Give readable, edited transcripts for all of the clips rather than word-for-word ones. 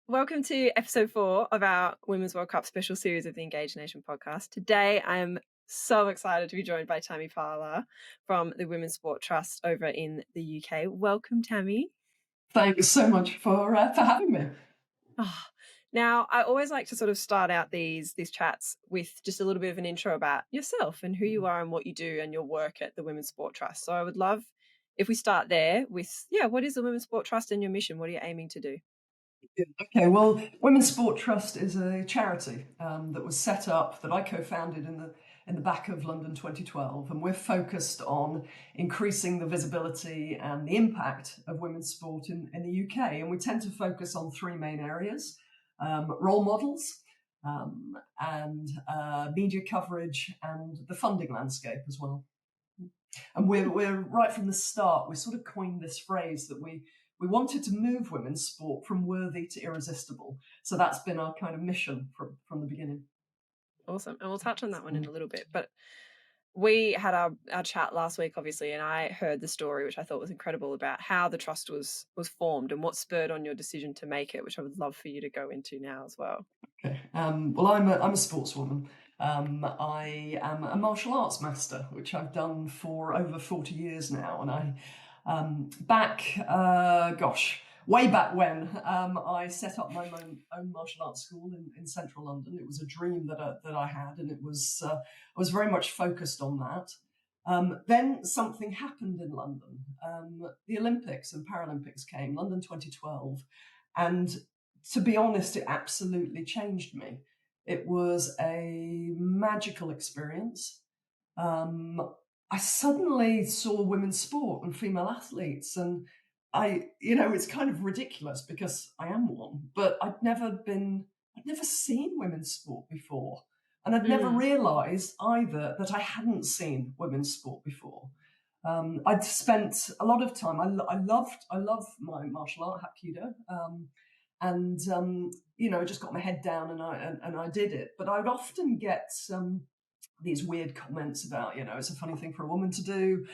Welcome to episode 4 of our Women's World Cup special series of the Engage Nation podcast. Today, I am so excited to be joined by Tammy Parlour from the Women's Sport Trust over in the UK. Welcome, Tammy. Thanks so much for having me. Now, I always like to sort of start out these chats with just a little bit of an intro about yourself and who you are and what you do and your work at the Women's Sport Trust. So I would love if we start there with, what is the Women's Sport Trust and your mission? What are you aiming to do? Okay, well, Women's Sport Trust is a charity that was set up, that I co-founded in the back of London 2012, and we're focused on increasing the visibility and the impact of women's sport in the UK. And we tend to focus on three main areas: role models, and media coverage, and the funding landscape as well. And we're right from the start, we sort of coined this phrase that we wanted to move women's sport from worthy to irresistible. So that's been our kind of mission from the beginning. Awesome. And we'll touch on that one in a little bit. But we had our chat last week, obviously, and I heard the story, which I thought was incredible, about how the trust was formed and what spurred on your decision to make it, which I would love for you to go into now as well. Okay. Well, I'm a sportswoman. I am a martial arts master, which I've done for over 40 years now. And way back when, I set up my own martial arts school in central London. It was a dream that I had, and I was very much focused on that. Then something happened in London. The Olympics and Paralympics came, London 2012, and to be honest, it absolutely changed me. It was a magical experience. I suddenly saw women's sport and female athletes, and it's kind of ridiculous because I am one, but I'd never seen women's sport before. And I'd never realized either that I hadn't seen women's sport before. I'd spent a lot of time. I love my martial art, Hapkido. And I just got my head down and I did it. But I would often get these weird comments about, it's a funny thing for a woman to do,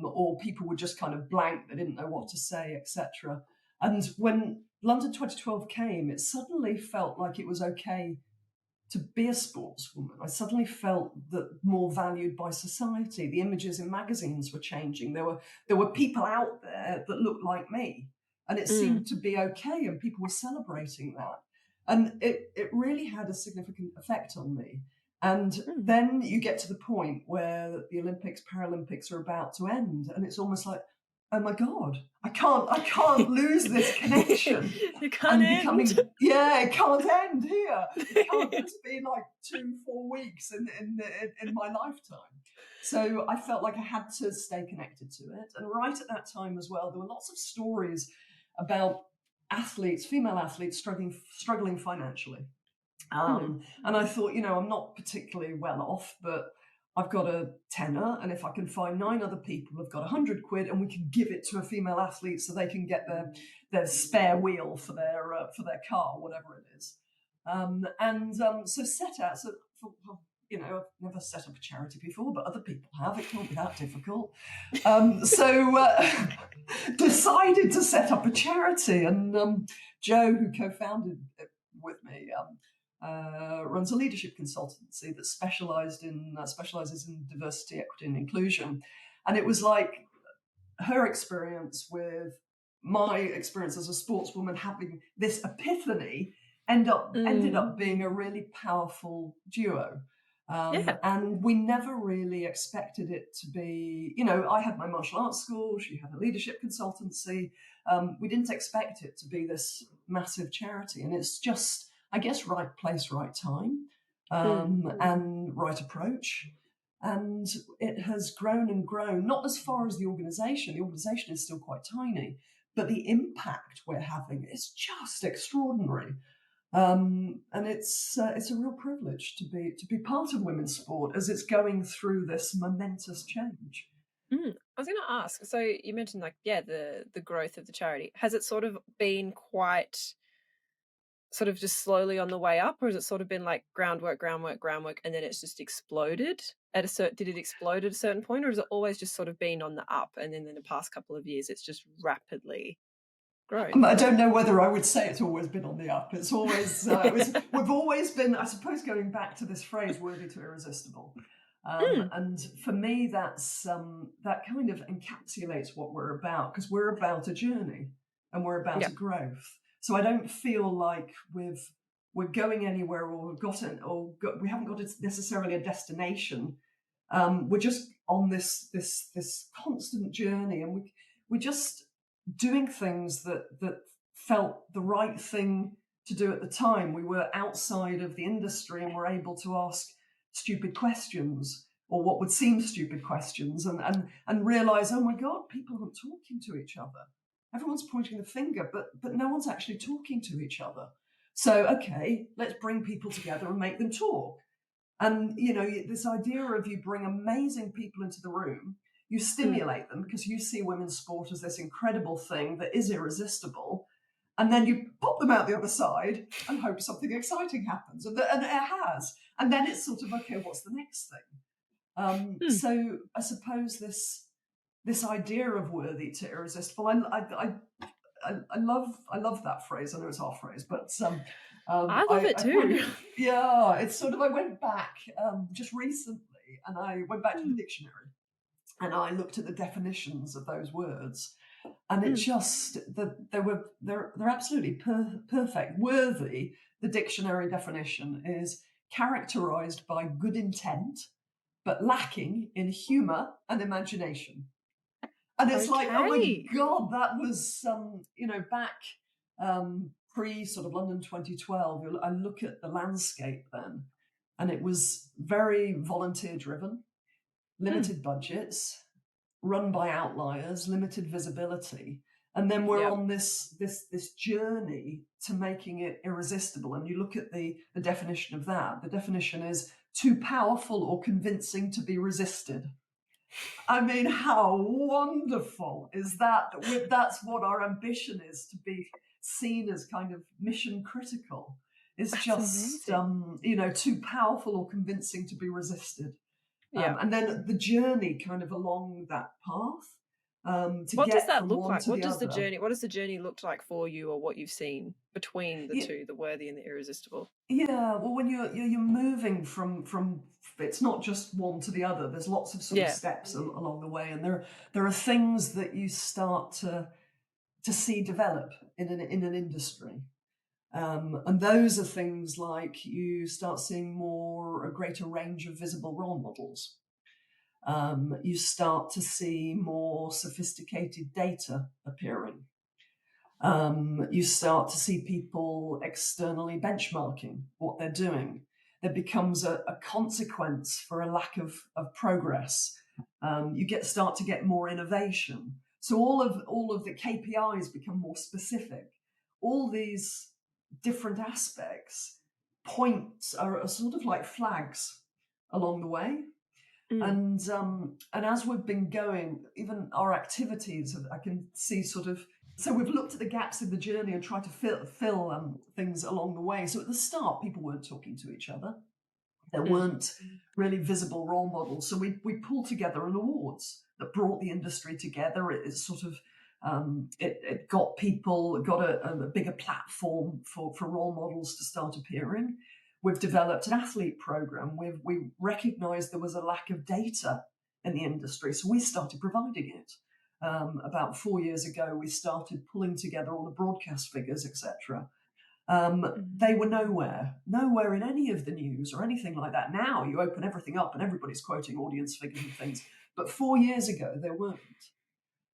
or people would just kind of blank, they didn't know what to say, etc. And when London 2012 came, it suddenly felt like it was okay to be a sportswoman. I suddenly felt that more valued by society. The images in magazines were changing. There were people out there that looked like me. And it seemed to be okay, and people were celebrating that. And it really had a significant effect on me. And then you get to the point where the Olympics, Paralympics are about to end, and it's almost like, oh my God, I can't lose this connection. It can't end. It can't end here. It can't just be like 2-4 weeks in my lifetime. So I felt like I had to stay connected to it. And right at that time as well, there were lots of stories about athletes, female athletes struggling financially. And I thought, I'm not particularly well off, but I've got a tenner, and if I can find 9 other people who've got 100 quid, and we can give it to a female athlete so they can get their spare wheel for their car, whatever it is. So set out. So I've never set up a charity before, but other people have. It can't be that difficult. Decided to set up a charity, and Joe, who co-founded it with me, runs a leadership consultancy that specializes in diversity, equity, and inclusion. And it was like her experience with my experience as a sportswoman having this epiphany ended up being a really powerful duo. And we never really expected it to be, I had my martial arts school, she had a leadership consultancy. We didn't expect it to be this massive charity. And it's just, I guess, right place, right time, and right approach. And it has grown and grown, not as far as the organization. The organization is still quite tiny, but the impact we're having is just extraordinary. And it's a real privilege to be part of women's sport as it's going through this momentous change. I was going to ask, so you mentioned the growth of the charity. Has it sort of been quite sort of just slowly on the way up, or has it sort of been like groundwork, and then it's just exploded did it explode at a certain point, or has it always just sort of been on the up, and then in the past couple of years it's just rapidly growth. I don't know whether I would say it's always been on the up. It's always we've always been, I suppose, going back to this phrase "worthy to irresistible," and for me, that kind of encapsulates what we're about, because we're about a journey and we're about a growth. So I don't feel like we're going anywhere, or we haven't got necessarily a destination. We're just on this constant journey, and we're just doing things that felt the right thing to do at the time. We were outside of the industry and were able to ask stupid questions, or what would seem stupid questions, and realize, oh my God, people aren't talking to each other. Everyone's pointing the finger, but no one's actually talking to each other. So, okay, let's bring people together and make them talk. And, this idea of you bring amazing people into the room, you stimulate them because you see women's sport as this incredible thing that is irresistible. And then you pop them out the other side and hope something exciting happens. And it has. And then it's sort of, okay, what's the next thing? So I suppose this idea of worthy to irresistible, I love that phrase. I know it's our phrase, but I love it too. It's sort of, I went back just recently, and I went back to the dictionary, and I looked at the definitions of those words, and it just they're absolutely perfect. Worthy, the dictionary definition, is characterized by good intent, but lacking in humor and imagination. And it's like, oh my God, that was back pre sort of London 2012. I look at the landscape then, and it was very volunteer driven, limited budgets, run by outliers, limited visibility. And then we're on this journey to making it irresistible. And you look at the definition of that. The definition is too powerful or convincing to be resisted. I mean, how wonderful is that? That's what our ambition is, to be seen as kind of mission critical. It's just, too powerful or convincing to be resisted. And then the journey kind of along that path to what get does that from look one like? to What the does other. what does the journey look like for you, or what you've seen between the two, the worthy and the irresistible? Yeah, well, when you're moving from it's not just one to the other. There's lots of sort of steps along the way, and there are things that you start to see develop in an industry. And those are things like you start seeing a greater range of visible role models. You start to see more sophisticated data appearing. You start to see people externally benchmarking what they're doing. There becomes a consequence for a lack of progress. You start to get more innovation. So all of the KPIs become more specific. All these different aspects are sort of like flags along the way. And as we've been going, even our activities, I can see sort of. So we've looked at the gaps in the journey and tried to fill things along the way. So at the start, people weren't talking to each other. There weren't really visible role models. So we pulled together an awards that brought the industry together. It sort of it got a bigger platform for role models to start appearing. We've developed an athlete program. We recognized there was a lack of data in the industry, so we started providing it. About 4 years ago, we started pulling together all the broadcast figures, etc. They were nowhere in any of the news or anything like that. Now you open everything up and everybody's quoting audience figures and things. But 4 years ago, there weren't.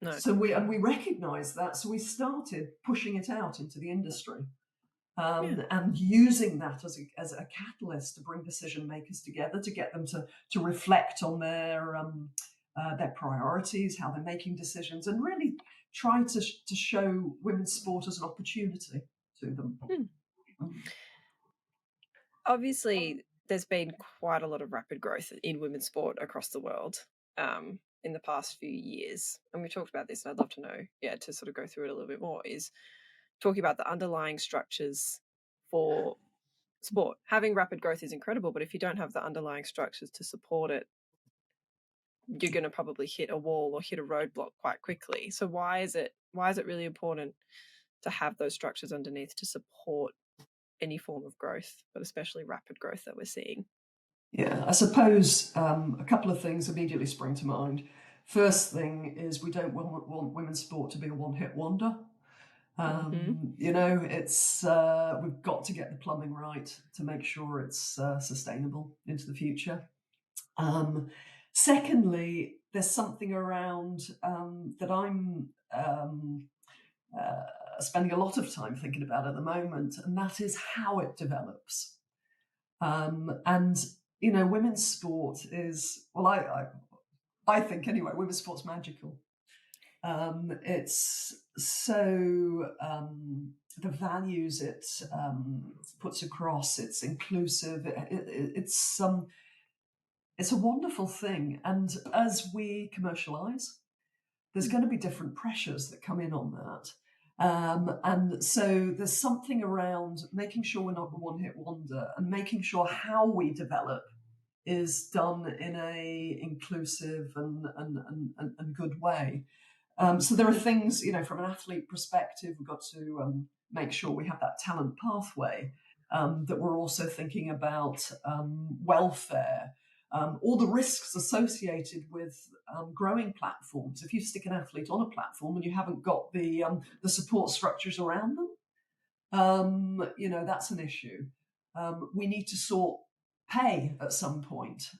No. So we recognized that. So we started pushing it out into the industry. And using that as a catalyst to bring decision makers together, to get them to reflect on their priorities, how they're making decisions, and really try to show women's sport as an opportunity to them. Obviously, there's been quite a lot of rapid growth in women's sport across the world in the past few years. And we talked about this, and I'd love to know, to sort of go through it a little bit more, is talking about the underlying structures for sport. Having rapid growth is incredible, but if you don't have the underlying structures to support it, you're going to probably hit a wall or hit a roadblock quite quickly. So why is it really important to have those structures underneath to support any form of growth, but especially rapid growth that we're seeing. Yeah, I suppose a couple of things immediately spring to mind. First thing is we don't want women's sport to be a one-hit wonder. You know, it's we've got to get the plumbing right to make sure it's sustainable into the future. Secondly, there's something around that I'm spending a lot of time thinking about at the moment, and that is how it develops. And you know, women's sport is, well, I think anyway, women's sport's magical. It's so the values it puts across. It's inclusive. It's a wonderful thing. And as we commercialize, there's going to be different pressures that come in on that. And so there's something around making sure we're not a one-hit wonder and making sure how we develop is done in a inclusive and good way. So there are things, you know, from an athlete perspective, we've got to make sure we have that talent pathway, that we're also thinking about welfare, all the risks associated with growing platforms. If you stick an athlete on a platform and you haven't got the support structures around them, you know, that's an issue. We need to sort pay at some point,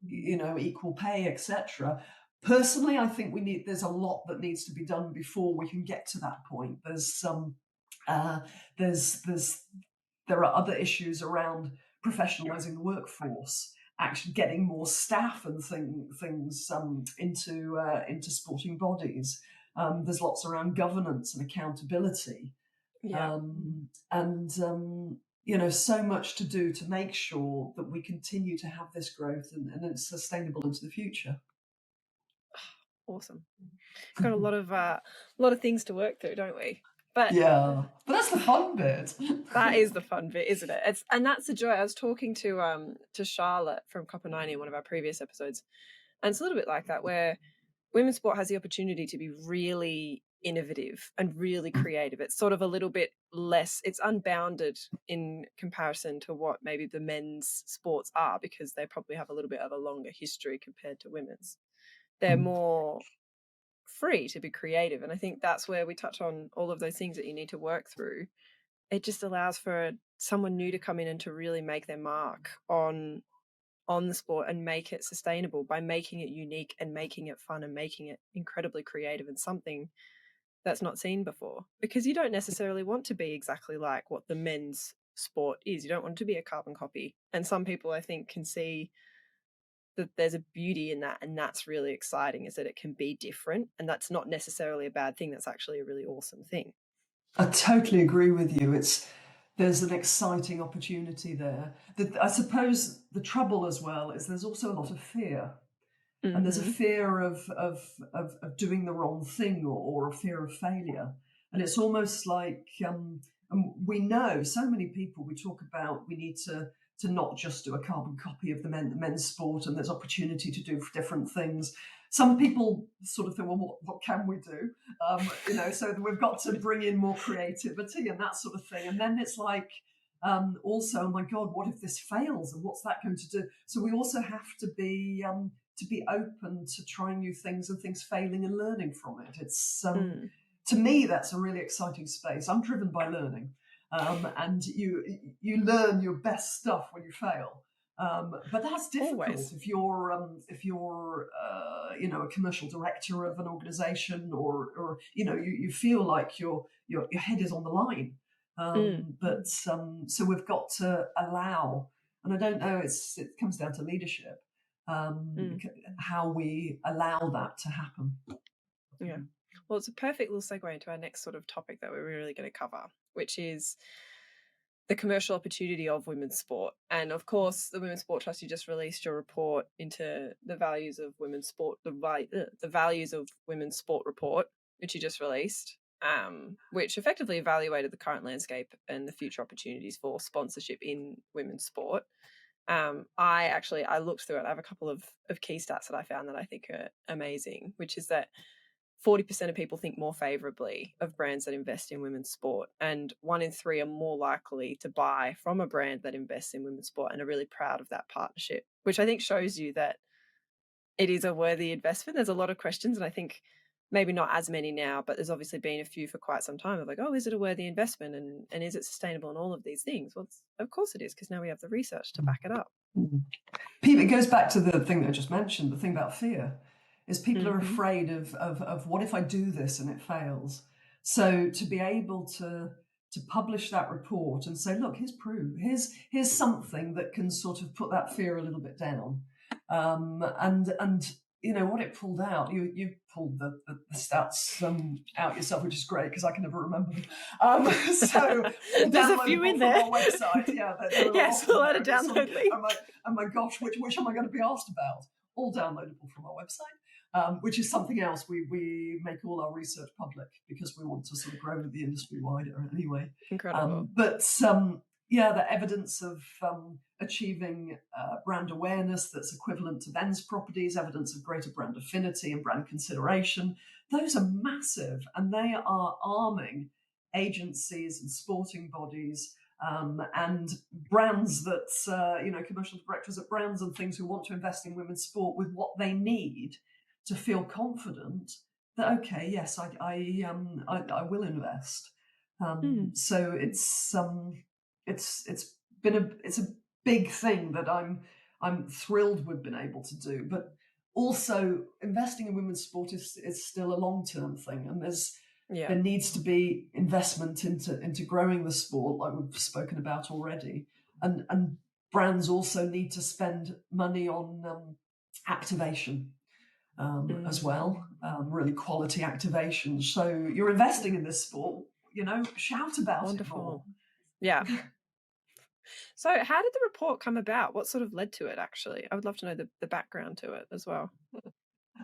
you know, equal pay, etc. Personally, I think there's a lot that needs to be done before we can get to that point. There are other issues around professionalizing the workforce, actually getting more staff and things into sporting bodies. There's lots around governance and accountability. Yeah. You know, so much to do to make sure that we continue to have this growth and it's sustainable into the future. Awesome. Got a lot of things to work through, don't we? But yeah, but that's the fun bit. That is the fun bit, isn't it? And that's the joy. I was talking to Charlotte from Copper 90 in one of our previous episodes, and it's a little bit like that, where women's sport has the opportunity to be really innovative and really creative. It's sort of a little bit less, it's unbounded in comparison to what maybe the men's sports are, because they probably have a little bit of a longer history compared to women's. They're more free to be creative, and I think that's where we touch on all of those things that you need to work through. It just allows for someone new to come in and to really make their mark on the sport and make it sustainable by making it unique and making it fun and making it incredibly creative and something that's not seen before. Because you don't necessarily want to be exactly like what the men's sport is. You don't want to be a carbon copy. And some people, I think, can see that there's a beauty in that, and that's really exciting, is that it can be different, and that's not necessarily a bad thing. That's actually a really awesome thing. I totally agree with you. There's an exciting opportunity there. I suppose the trouble as well is there's also a lot of fear. And there's a fear of doing the wrong thing or a fear of failure. And it's almost like, and we know so many people, we talk about we need to not just do a carbon copy of the men's sport, and there's opportunity to do different things. Some people sort of think, well, what can we do? You know, so we've got to bring in more creativity and that sort of thing. And then it's like, also, oh my God, what if this fails? And what's that going to do? So we also have to be open to trying new things and things failing and learning from it. It's to me, that's a really exciting space. I'm driven by learning, and you learn your best stuff when you fail. But that's difficult. Always. If you're you know, a commercial director of an organization, or you know, you feel like your head is on the line. But so we've got to allow, and I don't know, it comes down to leadership. How we allow that to happen. Yeah. Well, it's a perfect little segue into our next sort of topic that we're really going to cover, which is the commercial opportunity of women's sport. And of course, the Women's Sport Trust, you just released your report into the values of women's sport, the values of women's sport report, which you just released, which effectively evaluated the current landscape and the future opportunities for sponsorship in women's sport. I looked through it. I have a couple of key stats that I found that I think are amazing, which is that 40% of people think more favourably of brands that invest in women's sport, and 1 in 3 are more likely to buy from a brand that invests in women's sport and are really proud of that partnership, which I think shows you that it is a worthy investment. There's a lot of questions, and I think maybe not as many now, but there's obviously been a few for quite some time of like, oh, is it a worthy investment, and is it sustainable, and all of these things. Well, of course it is, because now we have the research to back it up. Pete, it goes back to the thing that I just mentioned, the thing about fear, is people are afraid of what if I do this and it fails. So to be able to publish that report and say, look, here's proof, here's something that can sort of put that fear a little bit down. And you know what it pulled out. You pulled the stats out yourself, which is great because I can never remember them. So there's a few in there. From our website, yeah. Yes, we'll add a download link. Oh my gosh, which am I going to be asked about? All downloadable from our website, which is something else. We make all our research public because we want to sort of grow the industry wider anyway. Incredible. Yeah, the evidence of achieving brand awareness that's equivalent to Ven's properties, evidence of greater brand affinity and brand consideration, those are massive, and they are arming agencies and sporting bodies and brands that, commercial directors at brands and things who want to invest in women's sport with what they need to feel confident that, okay, yes, I will invest. So it's a big thing that I'm thrilled we've been able to do. But also investing in women's sport is still a long-term thing, and there needs to be investment into growing the sport, like we've spoken about already. And brands also need to spend money on activation as well, really quality activation. So you're investing in this sport, shout about it more. Yeah. So how did the report come about? What sort of led to it, actually? I would love to know the background to it as well.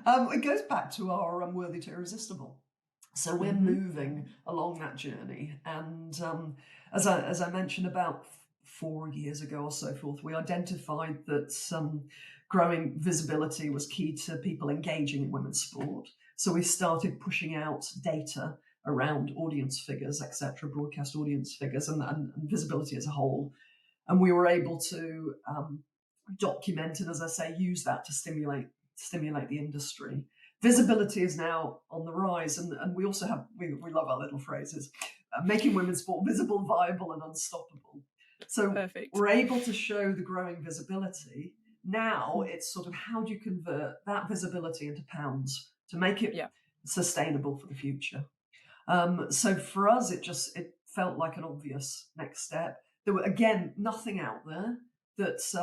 It goes back to our Worthy to Irresistible. So we're moving along that journey. And as I mentioned, about 4 years ago or so forth, we identified that growing visibility was key to people engaging in women's sport. So we started pushing out data around audience figures, etc., broadcast audience figures, and visibility as a whole. And we were able to document and, as I say, use that to stimulate the industry. Visibility is now on the rise, and we also have, we love our little phrases, making women's sport visible, viable, and unstoppable. So Perfect. We're able to show the growing visibility. Now it's sort of how do you convert that visibility into pounds to make it sustainable for the future. So for us, it felt like an obvious next step. There were, again, nothing out there that's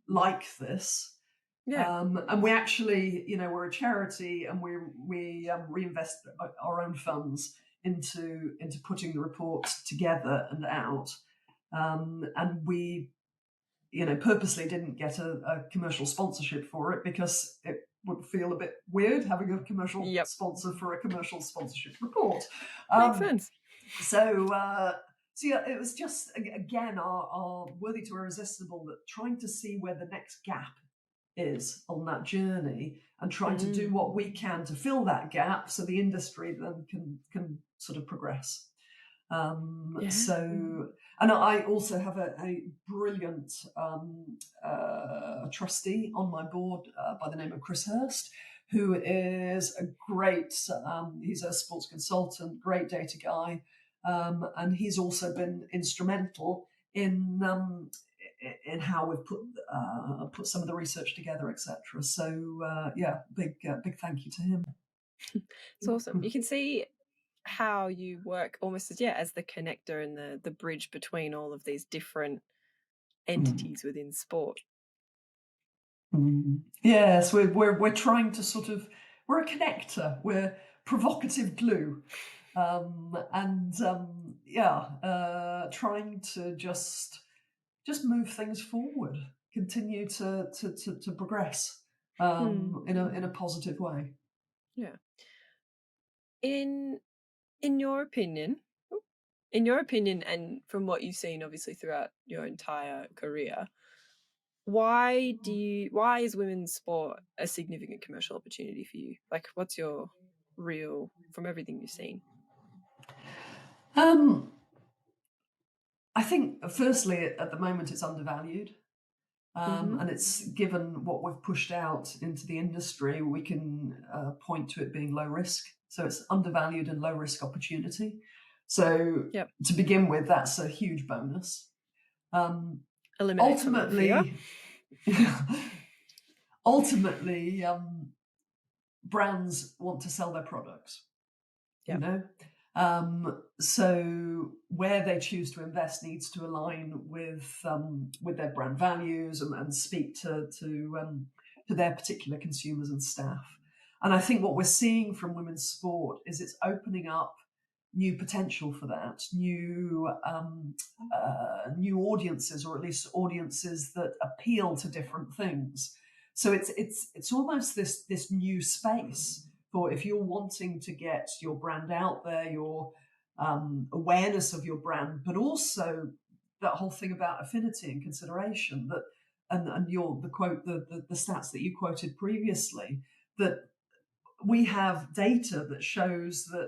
like this. Yeah. And we actually, we're a charity, and we reinvest our own funds into putting the report together and out. And we, purposely didn't get a commercial sponsorship for it because it would feel a bit weird having a commercial sponsor for a commercial sponsorship report. Makes sense. So it was just, again, our Worthy to Irresistible, that trying to see where the next gap is on that journey and trying to do what we can to fill that gap so the industry then can sort of progress. So, and I also have a brilliant trustee on my board by the name of Chris Hurst, who is a great, he's a sports consultant, great data guy, and he's also been instrumental in how we've put some of the research together, etc. So big thank you to him. It's awesome. You can see how you work almost as the connector and the bridge between all of these different entities within sport. Yes, we're trying to sort of, we're a connector, we're provocative glue, trying to just move things forward, continue to progress in a positive way. Yeah. In your opinion, and from what you've seen obviously throughout your entire career, why is women's sport a significant commercial opportunity for you? Like, what's your real from everything you've seen? I think, firstly, at the moment, it's undervalued. Mm-hmm. And it's given what we've pushed out into the industry, we can point to it being low risk. So it's undervalued and low risk opportunity. So Yep. to begin with, that's a huge bonus. Eliminate some of the fear. Ultimately, brands want to sell their products. Yep. You know, so where they choose to invest needs to align with their brand values and speak to their particular consumers and staff. And I think what we're seeing from women's sport is it's opening up new potential for that, new audiences, or at least audiences that appeal to different things. So it's almost this new space for, if you're wanting to get your brand out there, your awareness of your brand, but also that whole thing about affinity and consideration, that and the stats that you quoted previously, that we have data that shows that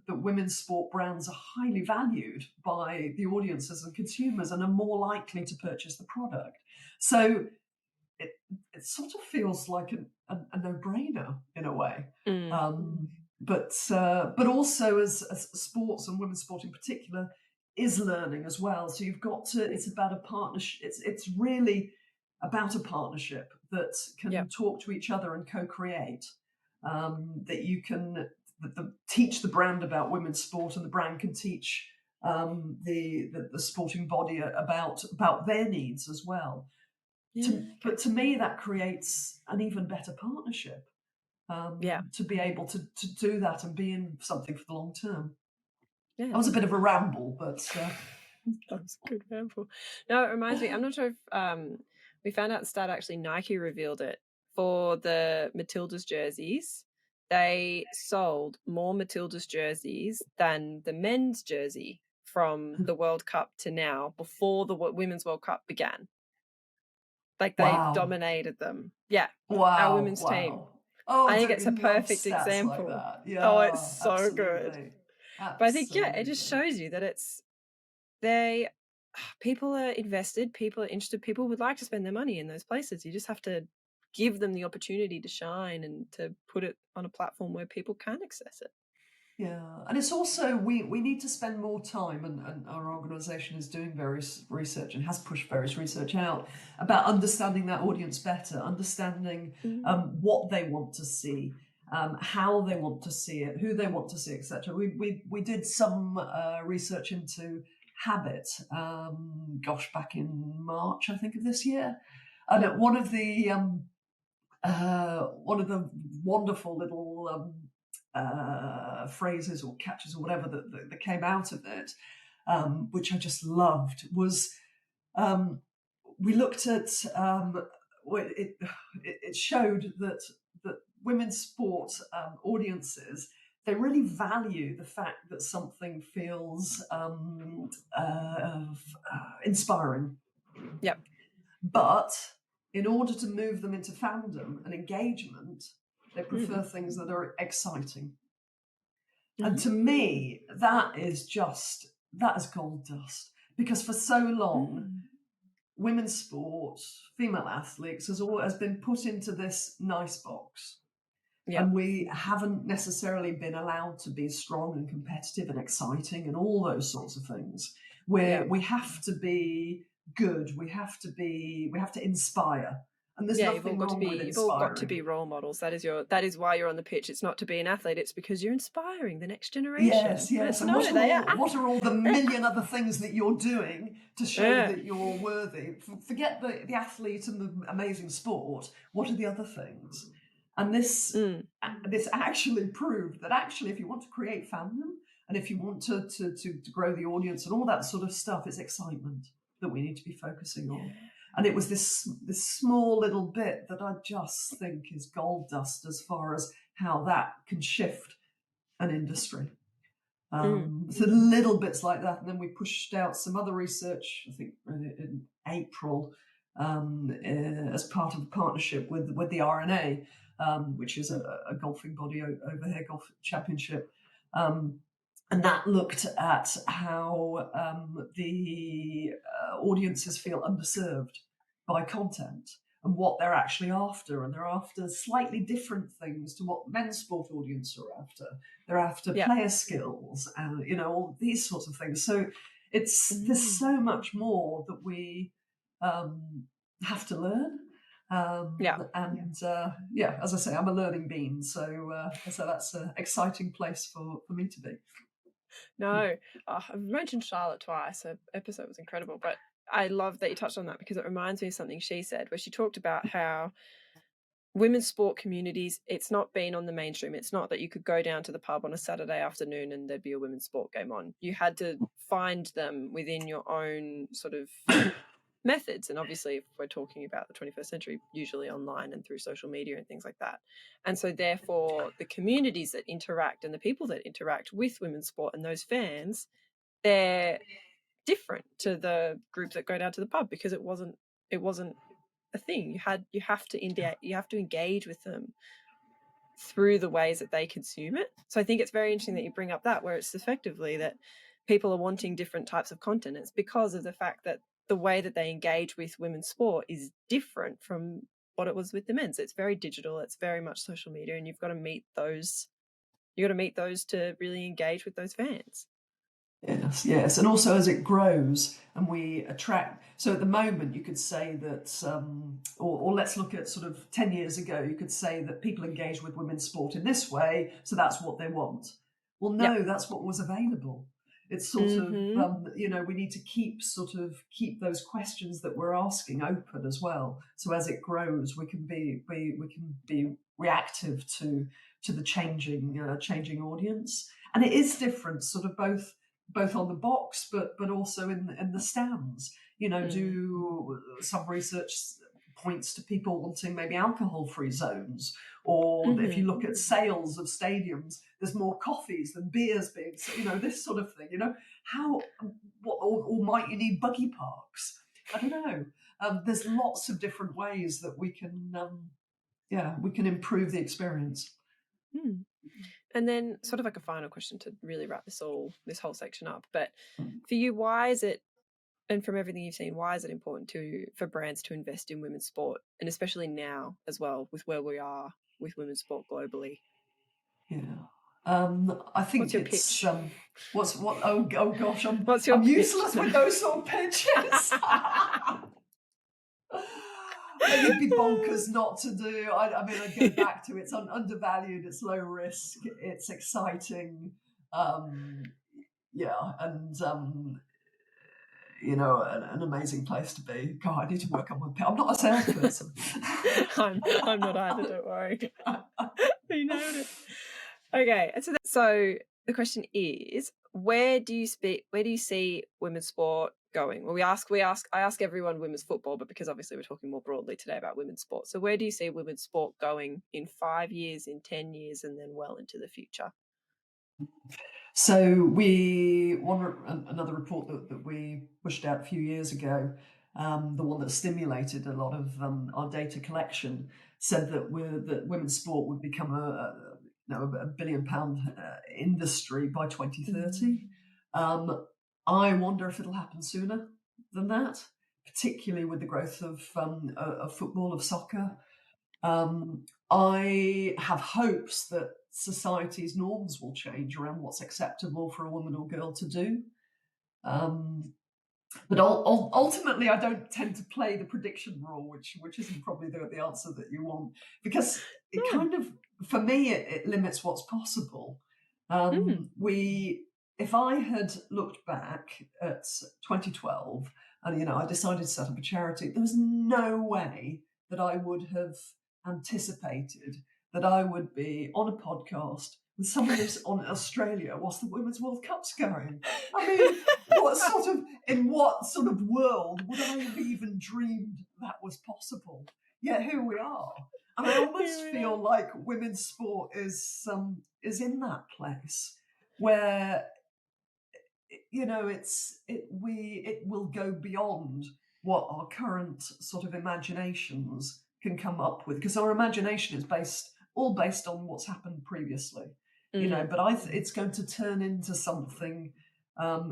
women's sport brands are highly valued by the audiences and consumers and are more likely to purchase the product. So it sort of feels like a no-brainer in a way. But also as sports, and women's sport in particular, is learning as well. So you've got to, it's about a partnership. It's really about a partnership that can talk to each other and co-create. That you can teach the brand about women's sport, and the brand can teach the sporting body about their needs as well. But to me, that creates an even better partnership. To be able to do that and be in something for the long term. That was a bit of a ramble, but that was a good ramble. No, it reminds me, I'm not sure if we found out the stat, actually Nike revealed it for the Matildas jerseys. They sold more Matildas jerseys than the men's jersey from the World Cup to now, before the Women's World Cup began. Like they dominated them. Yeah. Our women's team. Oh, I think it's a perfect example. Like that. Yeah, oh, it's so absolutely. good. Absolutely. But I think, it just shows you that people are invested, people are interested, people would like to spend their money in those places. You just have to give them the opportunity to shine and to put it on a platform where people can access it. Yeah, and it's also, we need to spend more time, and our organisation is doing various research and has pushed various research out about understanding that audience better, understanding what they want to see, how they want to see it, who they want to see, etc. We did some research into habit, back in March, I think, of this year, and one of the wonderful little phrases or catches or whatever that came out of it, which I just loved, was we looked at it showed that women's sport audiences, they really value the fact that something feels inspiring. Yep. But in order to move them into fandom and engagement, they prefer things that are exciting. And to me, that is gold dust. Because for so long, women's sport, female athletes, has been put into this nice box. Yep. And we haven't necessarily been allowed to be strong and competitive and exciting and all those sorts of things. Where we have to be good, we have to inspire. And there's nothing wrong with inspiring. You've all got to be role models. That is why you're on the pitch. It's not to be an athlete, it's because you're inspiring the next generation. Yes. And what are all the million other things that you're doing to show that you're worthy? Forget the athlete and the amazing sport. What are the other things? And this actually proved that actually, if you want to create fandom and if you want to grow the audience and all that sort of stuff, it's excitement that we need to be focusing on. And it was this small little bit that I just think is gold dust as far as how that can shift an industry. So little bits like that. And then we pushed out some other research, I think in April, as part of a partnership with the RNA, which is a golfing body over here, Golf Championship. And that looked at how the audiences feel underserved by content and what they're actually after. And they're after slightly different things to what men's sport audience are after. They're after player skills and, all these sorts of things. So there's so much more that we have to learn. As I say, I'm a learning bean. So that's an exciting place for me to be. No, I've mentioned Charlotte twice. Her episode was incredible, but I love that you touched on that because it reminds me of something she said where she talked about how women's sport communities, it's not been on the mainstream. It's not that you could go down to the pub on a Saturday afternoon and there'd be a women's sport game on. You had to find them within your own sort of methods. And obviously, if we're talking about the 21st century, usually online and through social media and things like that. And so therefore, the communities that interact and the people that interact with women's sport and those fans, they're different to the group that go down to the pub because it wasn't a thing. You have to engage with them through the ways that they consume it. So I think it's very interesting that you bring up that, where it's effectively that people are wanting different types of content. It's because of the fact that the way that they engage with women's sport is different from what it was with the men's. It's very digital, it's very much social media, and you've got to meet those to really engage with those fans. Yes. And also as it grows and we attract, so at the moment you could say that, or let's look at sort of 10 years ago, you could say that people engage with women's sport in this way, so that's what they want. Well, no, that's what was available. It's sort of, we need to keep those questions that we're asking open as well. So as it grows, we can be reactive to the changing audience. And it is different, sort of both on the box, but also in the stands. Do some research points to people wanting maybe alcohol-free zones, or if you look at sales of stadiums, there's more coffees than beers being, this sort of thing. Or might you need buggy parks? I don't know. There's lots of different ways that we can improve the experience. And then sort of like a final question to really wrap this whole section up. But for you, why is it, and from everything you've seen, why is it important for brands to invest in women's sport, and especially now as well with where we are with women's sport globally? Yeah. I think what's your pitch? Oh gosh, I'm useless with those sort of pitches. You'd be bonkers not to do. I mean, I go back to it's undervalued, it's low risk, it's exciting, and an amazing place to be. God, I need to work on my. I'm not a salesperson. I'm not either. Don't worry. You nailed it. Okay, so the question is, where do you see women's sport going? Well, I ask everyone women's football, but because obviously we're talking more broadly today about women's sport. So where do you see women's sport going in 5 years, in 10 years, and then well into the future? So another report that we pushed out a few years ago, the one that stimulated a lot of our data collection, said that women's sport would become a £1 billion industry by 2030. I wonder if it'll happen sooner than that, particularly with the growth of football, of soccer. I have hopes that society's norms will change around what's acceptable for a woman or girl to do. But ultimately, I don't tend to play the prediction role, which isn't probably the answer that you want, because it kind of, for me, it limits what's possible. If I had looked back at 2012 and I decided to set up a charity, there was no way that I would have anticipated that I would be on a podcast with someone who's on Australia whilst the Women's World Cup's going. I mean, in what sort of world would I have even dreamed that was possible? Yet here we are. And I almost feel like women's sport is in that place where it will go beyond what our current sort of imaginations can come up with, because our imagination is all based on what's happened previously, but it's going to turn into something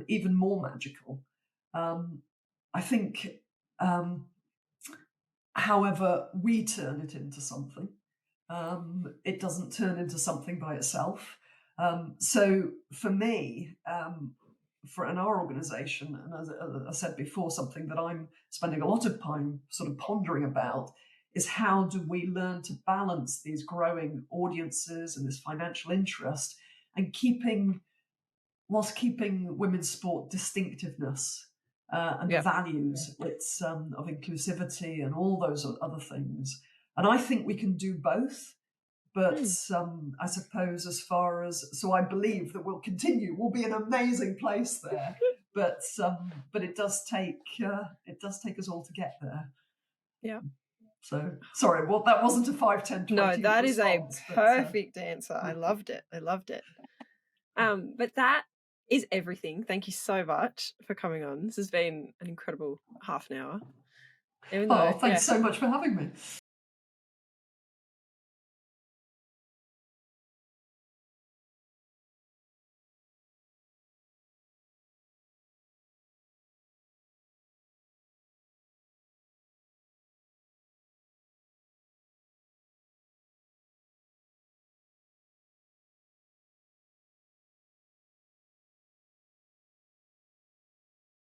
even more magical. I think, however we turn it into something, it doesn't turn into something by itself. So for me, in our organization, and as I said before, something that I'm spending a lot of time sort of pondering about is how do we learn to balance these growing audiences and this financial interest, and whilst keeping women's sport distinctiveness and the values it's of inclusivity and all those other things. And I think we can do both. But I suppose so I believe that we'll be an amazing place there. But it does take us all to get there. Yeah. So sorry, well, that wasn't a 5, 10, 20 No, that response, is a perfect answer. I loved it. But that is everything. Thank you so much for coming on. This has been an incredible half an hour. Thanks so much for having me.